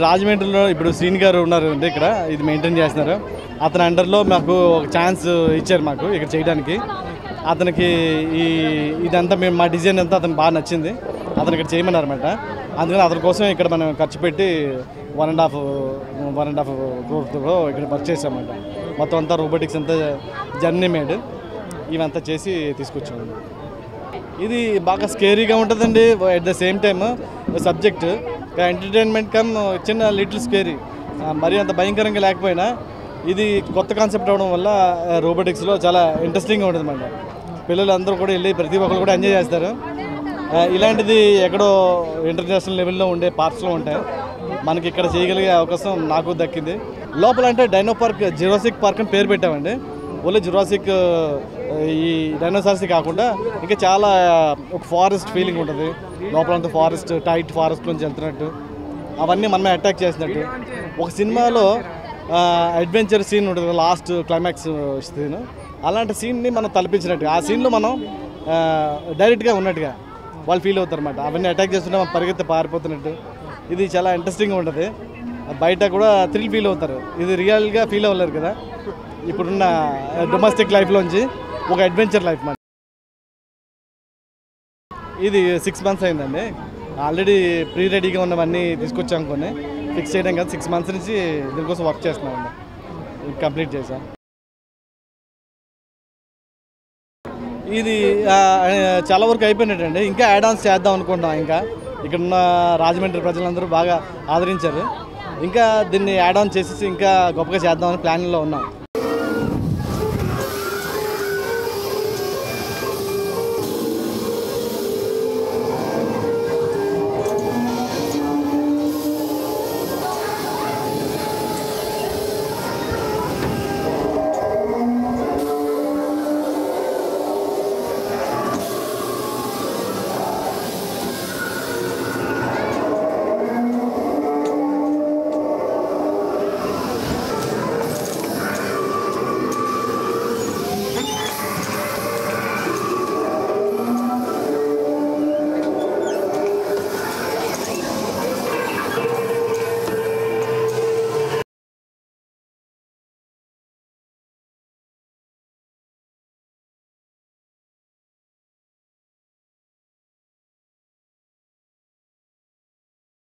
రాజమండ్రిలో ఇప్పుడు శ్రీని గారు ఉన్నారు అంటే ఇక్కడ ఇది మెయింటైన్ చేస్తున్నారు. అతని అండర్లో మాకు ఒక ఛాన్స్ ఇచ్చారు మాకు ఇక్కడ చేయడానికి. అతనికి ఇదంతా మేము మా డిజైన్ అంతా అతనికి బాగా నచ్చింది. అతను ఇక్కడ చేయమన్నారు అనమాట. అందుకని అతని కోసం ఇక్కడ మనం ఖర్చు పెట్టి 1.5 crore ఇక్కడ వర్క్ చేసామన్నమాట. మొత్తం అంతా రోబోటిక్స్ అంతా జర్నీ మేడ్ ఇవంతా చేసి తీసుకొచ్చాము. ఇది బాగా స్కేరీగా ఉంటుందండి. At the same time subject entertainment come చిన్న లిటిల్ స్కేరీ, మరీ అంత భయంకరంగా లేకపోయినా ఇది కొత్త కాన్సెప్ట్ అవడం వల్ల రోబోటిక్స్లో చాలా ఇంట్రెస్టింగ్గా ఉంటుంది అన్నమాట. పిల్లలు అందరూ కూడా వెళ్ళి ప్రతి ఒక్కరు కూడా ఎంజాయ్ చేస్తారు. ఇలాంటిది ఎక్కడో ఇంటర్నేషనల్ లెవెల్లో ఉండే పార్క్స్లో ఉంటాయి. మనకి ఇక్కడ చేయగలిగే అవకాశం నాకు దక్కింది. లోపల అంటే డైనో పార్క్, జురాసిక్ పార్క్ అని పేరు పెట్టామండి. ఓన్లీ జురాసిక్ ఈ డైనోసార్స్ కాకుండా ఇంకా చాలా ఒక ఫారెస్ట్ ఫీలింగ్ ఉంటుంది. లోపలంతా ఫారెస్ట్, టైట్ ఫారెస్ట్ నుంచి వెళ్తున్నట్టు అవన్నీ మనమే అటాక్ చేసినట్టు. ఒక సినిమాలో అడ్వెంచర్ సీన్ ఉంటుంది, లాస్ట్ క్లైమాక్స్ సీన్, అలాంటి సీన్ని మనం తలపించినట్టుగా ఆ సీన్లో మనం డైరెక్ట్గా ఉన్నట్టుగా వాళ్ళు ఫీల్ అవుతారు అన్నమాట. అవన్నీ అటాక్ చేస్తుంటే మనం పరిగెత్తి పారిపోతున్నట్టు ఇది చాలా ఇంట్రెస్టింగ్గా ఉంటుంది. బయట కూడా థ్రిల్ ఫీల్ అవుతారు. ఇది రియల్గా ఫీల్ అవ్వలేరు కదా ఇప్పుడున్న డొమెస్టిక్ లైఫ్లోంచి ఒక అడ్వెంచర్ లైఫ్ మాట. ఇది 6 months అయిందండి. ఆల్రెడీ ప్రీ రెడీగా ఉన్నవన్నీ తీసుకొచ్చాం, కొన్ని ఫిక్స్ చేయడం కదా. 6 months నుంచి దీనికోసం వర్క్ చేస్తున్నామండి. కంప్లీట్ చేసాం. ఇది చాలా వరకు అయిపోయినట్టండి. ఇంకా యాడ్ ఆన్స్ చేద్దాం అనుకుంటున్నాం. ఇంకా ఇక్కడున్న రాజమండ్రి ప్రజలందరూ బాగా ఆదరించారు. ఇంకా దీన్ని యాడ్ ఆన్ చేసేసి ఇంకా గొప్పగా చేద్దామని ప్లాన్లో ఉన్నాం.